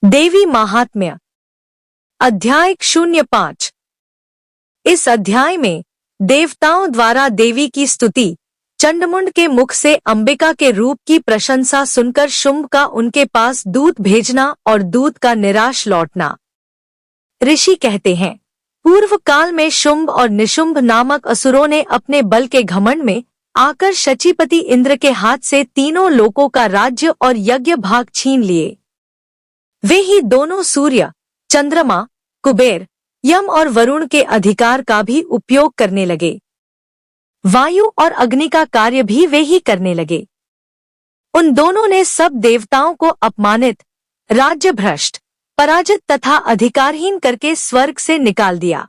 देवी महात्म्य अध्याय 05। इस अध्याय में देवताओं द्वारा देवी की स्तुति, चंडमुंड के मुख से अंबिका के रूप की प्रशंसा सुनकर शुंभ का उनके पास दूत भेजना और दूत का निराश लौटना। ऋषि कहते हैं, पूर्व काल में शुंभ और निशुंभ नामक असुरों ने अपने बल के घमंड में आकर शचीपति इंद्र के हाथ से तीनों लोकों का राज्य और यज्ञ भाग छीन लिए। वे ही दोनों सूर्य, चंद्रमा, कुबेर, यम और वरुण के अधिकार का भी उपयोग करने लगे। वायु और अग्नि का कार्य भी वे ही करने लगे। उन दोनों ने सब देवताओं को अपमानित, राज्य भ्रष्ट, पराजित तथा अधिकारहीन करके स्वर्ग से निकाल दिया।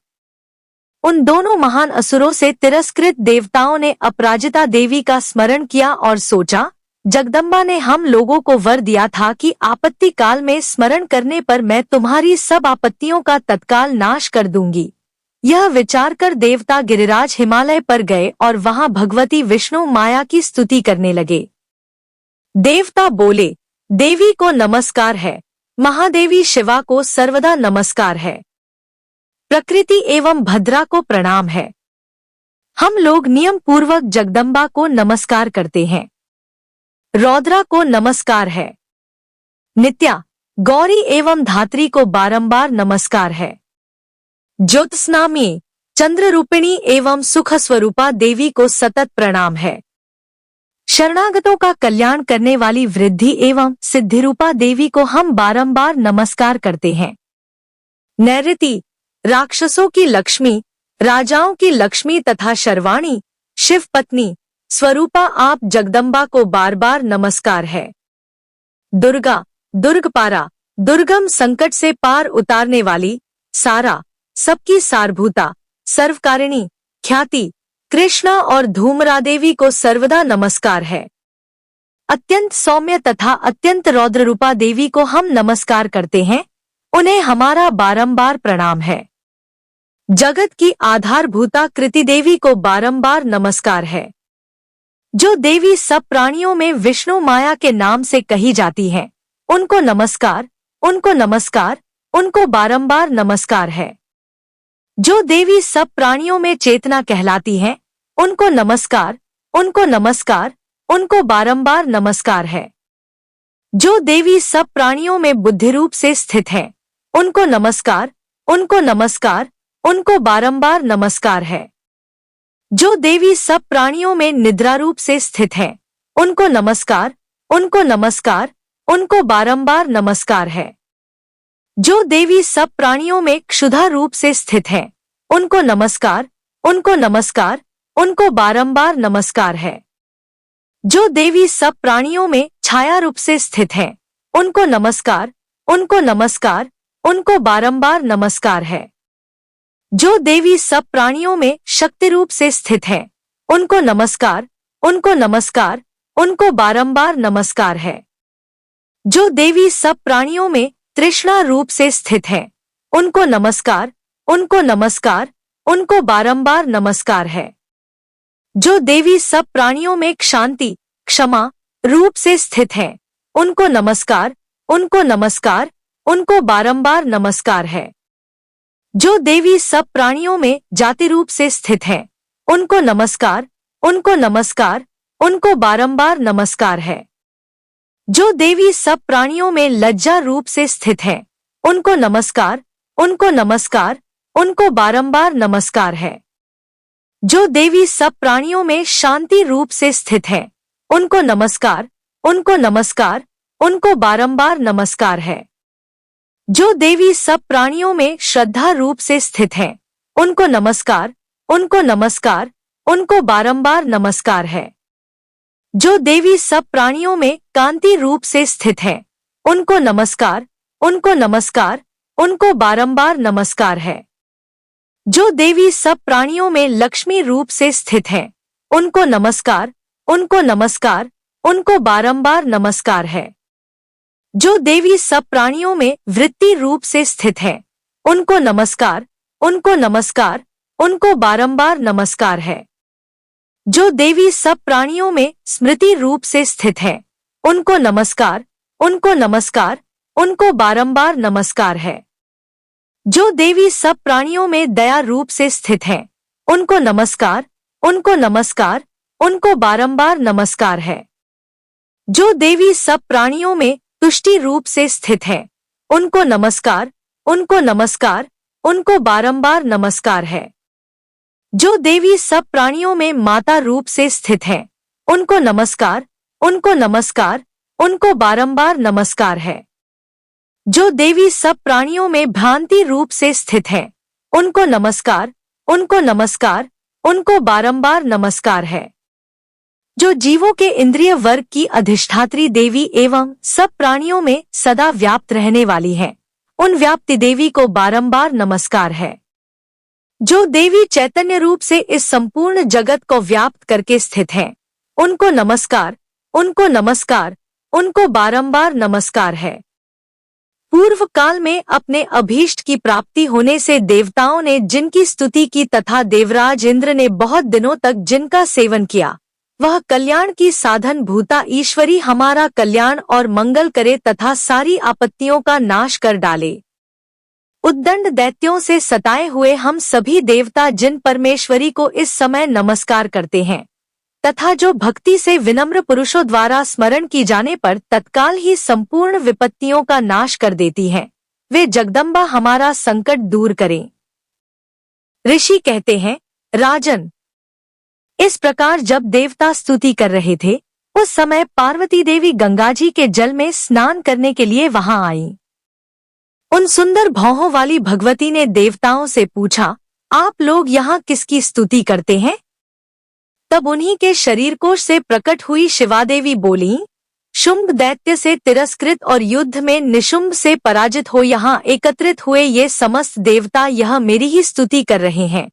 उन दोनों महान असुरों से तिरस्कृत देवताओं ने अपराजिता देवी का स्मरण किया और सोचा, जगदम्बा ने हम लोगों को वर दिया था कि आपत्ति काल में स्मरण करने पर मैं तुम्हारी सब आपत्तियों का तत्काल नाश कर दूंगी। यह विचार कर देवता गिरिराज हिमालय पर गए और वहां भगवती विष्णु माया की स्तुति करने लगे। देवता बोले, देवी को नमस्कार है, महादेवी शिवा को सर्वदा नमस्कार है, प्रकृति एवं भद्रा को प्रणाम है। हम लोग नियम पूर्वक जगदम्बा को नमस्कार करते हैं। रौद्रा को नमस्कार है, नित्या, गौरी एवं धात्री को बारंबार नमस्कार है। ज्योत्स्नामी, चंद्र रूपिणी एवं सुख स्वरूपा देवी को सतत प्रणाम है। शरणागतों का कल्याण करने वाली वृद्धि एवं सिद्धिरूपा देवी को हम बारंबार नमस्कार करते हैं। नैऋति, राक्षसों की लक्ष्मी, राजाओं की लक्ष्मी तथा शर्वाणी, शिव पत्नी स्वरूपा आप जगदम्बा को बार बार नमस्कार है। दुर्गा, दुर्गपारा, दुर्गम संकट से पार उतारने वाली, सारा, सबकी सारभूता, सर्वकारिणी, ख्याति, कृष्णा और धूमरा देवी को सर्वदा नमस्कार है। अत्यंत सौम्य तथा अत्यंत रौद्र रूपा देवी को हम नमस्कार करते हैं, उन्हें हमारा बारंबार प्रणाम है। जगत की आधारभूता कृति देवी को बारंबार नमस्कार है। जो देवी सब प्राणियों में विष्णु माया के नाम से कही जाती हैं, उनको नमस्कार, उनको नमस्कार, उनको बारंबार नमस्कार है। जो देवी सब प्राणियों में चेतना कहलाती हैं, उनको नमस्कार, उनको नमस्कार, उनको बारंबार नमस्कार है। जो देवी सब प्राणियों में बुद्धि रूप से स्थित हैं, उनको नमस्कार, उनको नमस्कार, उनको बारंबार नमस्कार है। जो देवी सब प्राणियों में निद्रा रूप से स्थित हैं, उनको नमस्कार, उनको नमस्कार, उनको बारंबार नमस्कार है। जो देवी सब प्राणियों में क्षुधा रूप से स्थित हैं, उनको नमस्कार, उनको नमस्कार, उनको बारंबार नमस्कार है। जो देवी सब प्राणियों में छाया रूप से स्थित हैं, उनको नमस्कार, उनको नमस्कार, उनको बारंबार नमस्कार है। जो देवी सब प्राणियों में शक्ति रूप से स्थित हैं, उनको नमस्कार, उनको नमस्कार, उनको बारंबार नमस्कार है। जो देवी सब प्राणियों में तृष्णा रूप से स्थित हैं, उनको नमस्कार, उनको नमस्कार, उनको बारंबार नमस्कार है। जो देवी सब प्राणियों में शांति, क्षमा रूप से स्थित हैं, उनको नमस्कार, उनको नमस्कार, उनको बारंबार नमस्कार है। जो देवी सब प्राणियों में जाति रूप से स्थित हैं, उनको नमस्कार, उनको नमस्कार, उनको बारंबार नमस्कार है। जो देवी सब प्राणियों में लज्जा रूप से स्थित हैं, उनको नमस्कार, उनको नमस्कार, उनको बारंबार नमस्कार है। जो देवी सब प्राणियों में शांति रूप से स्थित हैं, उनको नमस्कार, उनको नमस्कार, उनको बारंबार नमस्कार है। जो देवी सब प्राणियों में श्रद्धा रूप से स्थित हैं, उनको नमस्कार, उनको नमस्कार, उनको बारंबार नमस्कार है। जो देवी सब प्राणियों में कांति रूप से स्थित हैं, उनको नमस्कार, उनको नमस्कार, उनको बारंबार नमस्कार है। जो देवी सब प्राणियों में लक्ष्मी रूप से स्थित हैं, उनको नमस्कार, उनको नमस्कार, उनको बारंबार नमस्कार है। जो देवी सब प्राणियों में वृत्ति रूप से स्थित हैं, उनको नमस्कार, उनको नमस्कार, उनको बारंबार नमस्कार है। जो देवी सब प्राणियों में स्मृति रूप से स्थित हैं, उनको नमस्कार, उनको नमस्कार, उनको बारंबार नमस्कार है। जो देवी सब प्राणियों में दया रूप से स्थित हैं, उनको नमस्कार, उनको नमस्कार, उनको बारंबार नमस्कार है। जो देवी सब प्राणियों में तुष्टि रूप से स्थित है, उनको नमस्कार, उनको नमस्कार, उनको बारंबार नमस्कार है। जो देवी सब प्राणियों में माता रूप से स्थित है, उनको नमस्कार, उनको नमस्कार, उनको बारंबार नमस्कार है। जो देवी सब प्राणियों में भ्रांति रूप से स्थित है, उनको नमस्कार, उनको नमस्कार, उनको बारंबार नमस्कार है। जो जीवों के इंद्रिय वर्ग की अधिष्ठात्री देवी एवं सब प्राणियों में सदा व्याप्त रहने वाली है, उन व्याप्ति देवी को बारंबार नमस्कार है। जो देवी चैतन्य रूप से इस संपूर्ण जगत को व्याप्त करके स्थित है, उनको नमस्कार, उनको नमस्कार, उनको बारंबार नमस्कार है। पूर्व काल में अपने अभीष्ट की प्राप्ति होने से देवताओं ने जिनकी स्तुति की तथा देवराज इंद्र ने बहुत दिनों तक जिनका सेवन किया, वह कल्याण की साधन भूता ईश्वरी हमारा कल्याण और मंगल करे तथा सारी आपत्तियों का नाश कर डाले। उद्दंड दैत्यों से सताए हुए हम सभी देवता जिन परमेश्वरी को इस समय नमस्कार करते हैं तथा जो भक्ति से विनम्र पुरुषों द्वारा स्मरण की जाने पर तत्काल ही संपूर्ण विपत्तियों का नाश कर देती हैं, वे जगदम्बा हमारा संकट दूर करें। ऋषि कहते हैं, राजन, इस प्रकार जब देवता स्तुति कर रहे थे, उस समय पार्वती देवी गंगाजी के जल में स्नान करने के लिए वहां आईं। उन सुंदर भौहों वाली भगवती ने देवताओं से पूछा, आप लोग यहाँ किसकी स्तुति करते हैं? तब उन्हीं के शरीर कोश से प्रकट हुई शिवादेवी बोली, शुंभ दैत्य से तिरस्कृत और युद्ध में निशुंभ से पराजित हो यहाँ एकत्रित हुए ये समस्त देवता यह मेरी ही स्तुति कर रहे हैं।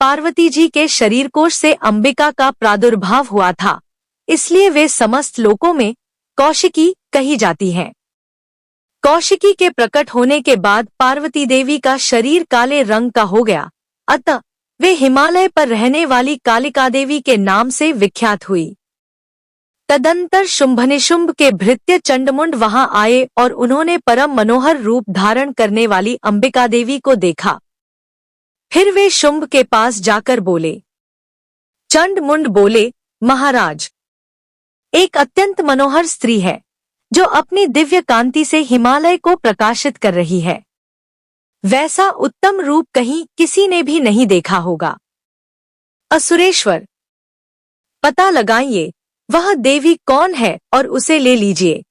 पार्वती जी के शरीर कोश से अंबिका का प्रादुर्भाव हुआ था, इसलिए वे समस्त लोकों में कौशिकी कही जाती हैं। कौशिकी के प्रकट होने के बाद पार्वती देवी का शरीर काले रंग का हो गया, अतः वे हिमालय पर रहने वाली कालिका देवी के नाम से विख्यात हुई। तदंतर शुंभनिशुंभ के भृत्य चंडमुंड वहां आए और उन्होंने परम मनोहर रूप धारण करने वाली अंबिका देवी को देखा। फिर वे शुंभ के पास जाकर बोले, चंडमुंड बोले, महाराज, एक अत्यंत मनोहर स्त्री है जो अपनी दिव्य कांति से हिमालय को प्रकाशित कर रही है। वैसा उत्तम रूप कहीं किसी ने भी नहीं देखा होगा। असुरेश्वर, पता लगाइए वह देवी कौन है और उसे ले लीजिए।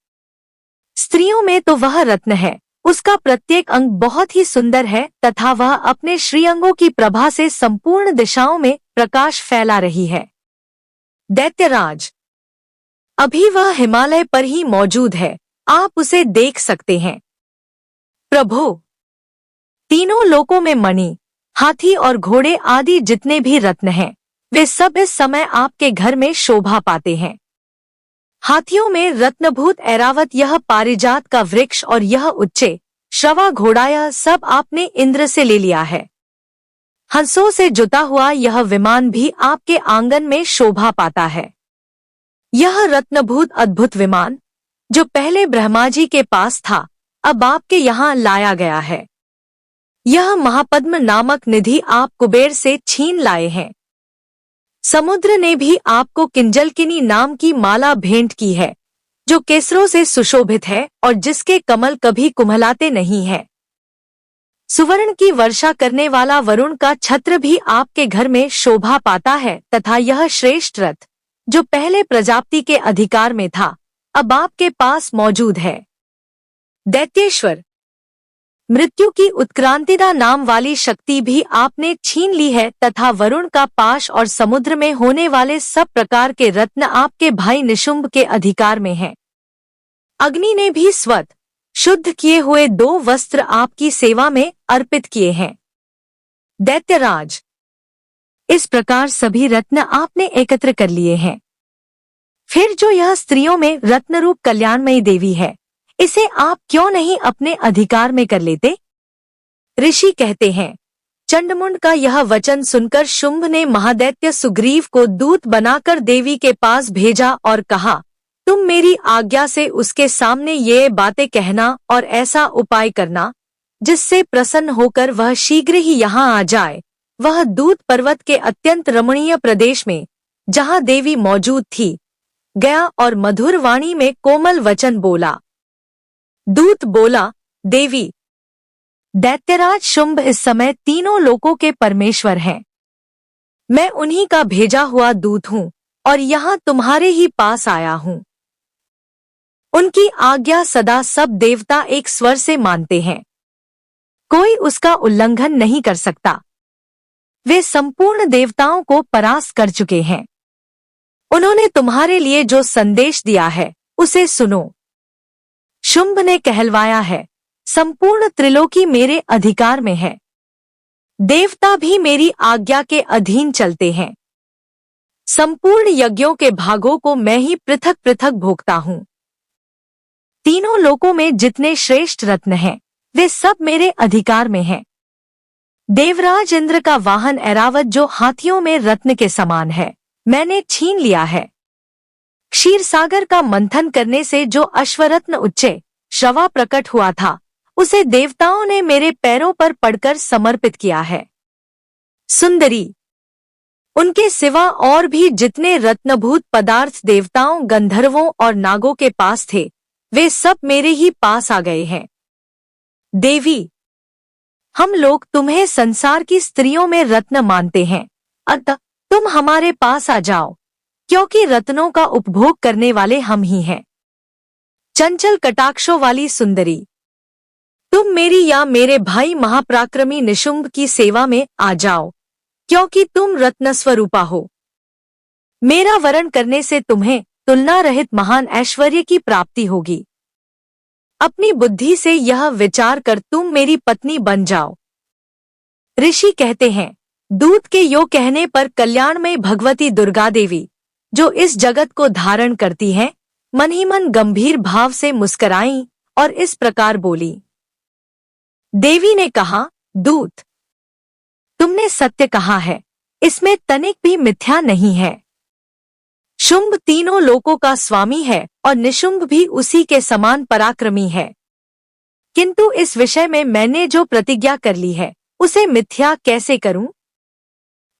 स्त्रियों में तो वह रत्न है, उसका प्रत्येक अंग बहुत ही सुंदर है तथा वह अपने श्रीअंगों की प्रभा से संपूर्ण दिशाओं में प्रकाश फैला रही है। दैत्यराज, अभी वह हिमालय पर ही मौजूद है, आप उसे देख सकते हैं। प्रभो, तीनों लोकों में मणि, हाथी और घोड़े आदि जितने भी रत्न हैं, वे सब इस समय आपके घर में शोभा पाते हैं। हाथियों में रत्नभूत ऐरावत यह पारिजात का वृक्ष और यह उच्चे श्रवा घोड़ा यह सब आपने इंद्र से ले लिया है। हंसों से जुता हुआ यह विमान भी आपके आंगन में शोभा पाता है। यह रत्नभूत अद्भुत विमान जो पहले ब्रह्मा जी के पास था, अब आपके यहाँ लाया गया है। यह महापद्म नामक निधि आप कुबेर से छीन लाए हैं। समुद्र ने भी आपको किंजलकिनी नाम की माला भेंट की है, जो केसरों से सुशोभित है और जिसके कमल कभी कुम्हलाते नहीं है। सुवर्ण की वर्षा करने वाला वरुण का छत्र भी आपके घर में शोभा पाता है तथा यह श्रेष्ठ रथ जो पहले प्रजापति के अधिकार में था, अब आपके पास मौजूद है। दैत्येश्वर, मृत्यु की उत्क्रांतिदा नाम वाली शक्ति भी आपने छीन ली है तथा वरुण का पाश और समुद्र में होने वाले सब प्रकार के रत्न आपके भाई निशुंभ के अधिकार में हैं। अग्नि ने भी स्वतः शुद्ध किए हुए 2 वस्त्र आपकी सेवा में अर्पित किए हैं। दैत्यराज, इस प्रकार सभी रत्न आपने एकत्र कर लिए हैं। फिर जो यह स्त्रियों में रत्नरूप कल्याणमयी देवी है, इसे आप क्यों नहीं अपने अधिकार में कर लेते? ऋषि कहते हैं, चंडमुंड का यह वचन सुनकर शुंभ ने महादैत्य सुग्रीव को दूत बनाकर देवी के पास भेजा और कहा, तुम मेरी आज्ञा से उसके सामने ये बातें कहना और ऐसा उपाय करना जिससे प्रसन्न होकर वह शीघ्र ही यहाँ आ जाए। वह दूत पर्वत के अत्यंत रमणीय प्रदेश में, जहाँ देवी मौजूद थी, गया और मधुर वाणी में कोमल वचन बोला। दूत बोला, देवी, दैत्यराज शुंभ इस समय तीनों लोकों के परमेश्वर हैं। मैं उन्हीं का भेजा हुआ दूत हूँ और यहाँ तुम्हारे ही पास आया हूँ। उनकी आज्ञा सदा सब देवता एक स्वर से मानते हैं, कोई उसका उल्लंघन नहीं कर सकता। वे संपूर्ण देवताओं को परास्त कर चुके हैं। उन्होंने तुम्हारे लिए जो संदेश दिया है उसे सुनो। शुंभ ने कहलवाया है, संपूर्ण त्रिलोकी मेरे अधिकार में है। देवता भी मेरी आज्ञा के अधीन चलते हैं। संपूर्ण यज्ञों के भागों को मैं ही पृथक पृथक भोगता हूँ। तीनों लोकों में जितने श्रेष्ठ रत्न हैं, वे सब मेरे अधिकार में हैं। देवराज इंद्र का वाहन ऐरावत जो हाथियों में रत्न के समान है, मैंने छीन लिया है। क्षीर सागर का मंथन करने से जो अश्वरत्न उच्चे श्रवा प्रकट हुआ था, उसे देवताओं ने मेरे पैरों पर पड़कर समर्पित किया है। सुंदरी, उनके सिवा और भी जितने रत्नभूत पदार्थ देवताओं, गंधर्वों और नागों के पास थे, वे सब मेरे ही पास आ गए हैं। देवी, हम लोग तुम्हें संसार की स्त्रियों में रत्न मानते हैं, अतः तुम हमारे पास आ जाओ, क्योंकि रत्नों का उपभोग करने वाले हम ही हैं। चंचल कटाक्षों वाली सुंदरी, तुम मेरी या मेरे भाई महापराक्रमी निशुंभ की सेवा में आ जाओ, क्योंकि तुम रत्न स्वरूपा हो। मेरा वरण करने से तुम्हें तुलना रहित महान ऐश्वर्य की प्राप्ति होगी। अपनी बुद्धि से यह विचार कर तुम मेरी पत्नी बन जाओ। ऋषि कहते हैं, दूत के यो कहने पर कल्याणमय भगवती दुर्गा देवी, जो इस जगत को धारण करती है, मन ही मन गंभीर भाव से मुस्कराई और इस प्रकार बोली। देवी ने कहा, दूत, तुमने सत्य कहा है, इसमें तनिक भी मिथ्या नहीं है। शुंभ तीनों लोकों का स्वामी है और निशुंभ भी उसी के समान पराक्रमी है। किंतु इस विषय में मैंने जो प्रतिज्ञा कर ली है, उसे मिथ्या कैसे करूं?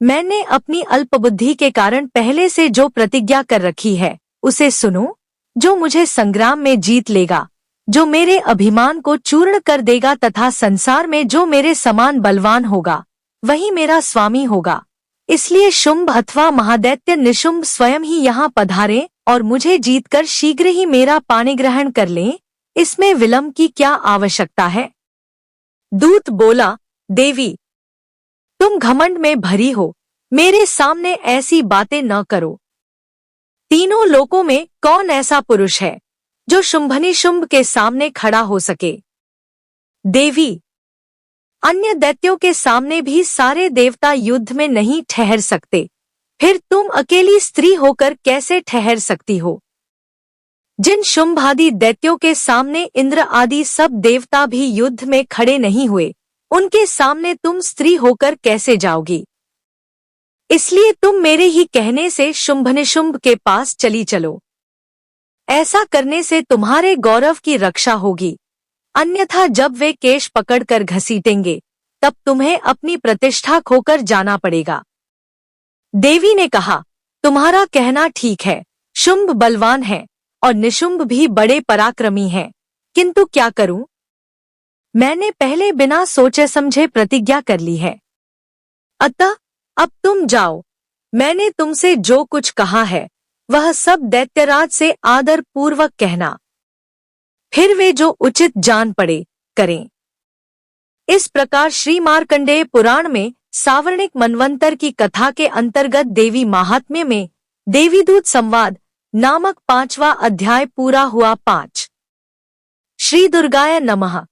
मैंने अपनी अल्पबुद्धि के कारण पहले से जो प्रतिज्ञा कर रखी है, उसे सुनो। जो मुझे संग्राम में जीत लेगा, जो मेरे अभिमान को चूर्ण कर देगा तथा संसार में जो मेरे समान बलवान होगा, वही मेरा स्वामी होगा। इसलिए शुंभ अथवा महादैत्य निशुंभ स्वयं ही यहाँ पधारें और मुझे जीतकर शीघ्र ही मेरा पाणिग्रहण कर लें। इसमें विलंब की क्या आवश्यकता है? दूत बोला, देवी, तुम घमंड में भरी हो, मेरे सामने ऐसी बातें न करो। तीनों लोकों में कौन ऐसा पुरुष है जो शुंभनी शुंभ के सामने खड़ा हो सके? देवी, अन्य दैत्यों के सामने भी सारे देवता युद्ध में नहीं ठहर सकते, फिर तुम अकेली स्त्री होकर कैसे ठहर सकती हो? जिन शुंभ आदि दैत्यों के सामने इंद्र आदि सब देवता भी युद्ध में खड़े नहीं हुए, उनके सामने तुम स्त्री होकर कैसे जाओगी? इसलिए तुम मेरे ही कहने से शुंभनिशुंभ के पास चली चलो। ऐसा करने से तुम्हारे गौरव की रक्षा होगी, अन्यथा जब वे केश पकड़कर घसीटेंगे, तब तुम्हें अपनी प्रतिष्ठा खोकर जाना पड़ेगा। देवी ने कहा, तुम्हारा कहना ठीक है, शुंभ बलवान है और निशुंभ भी बड़े पराक्रमी हैं, किंतु क्या करूं? मैंने पहले बिना सोचे समझे प्रतिज्ञा कर ली है। अतः अब तुम जाओ। मैंने तुमसे जो कुछ कहा है, वह सब दैत्यराज से आदर पूर्वक कहना, फिर वे जो उचित जान पड़े करें। इस प्रकार श्री मार्कंडेय पुराण में सावर्णिक मनवंतर की कथा के अंतर्गत देवी महात्म्य में देवीदूत संवाद नामक 5वां अध्याय पूरा हुआ। 5 श्री दुर्गाय नमः।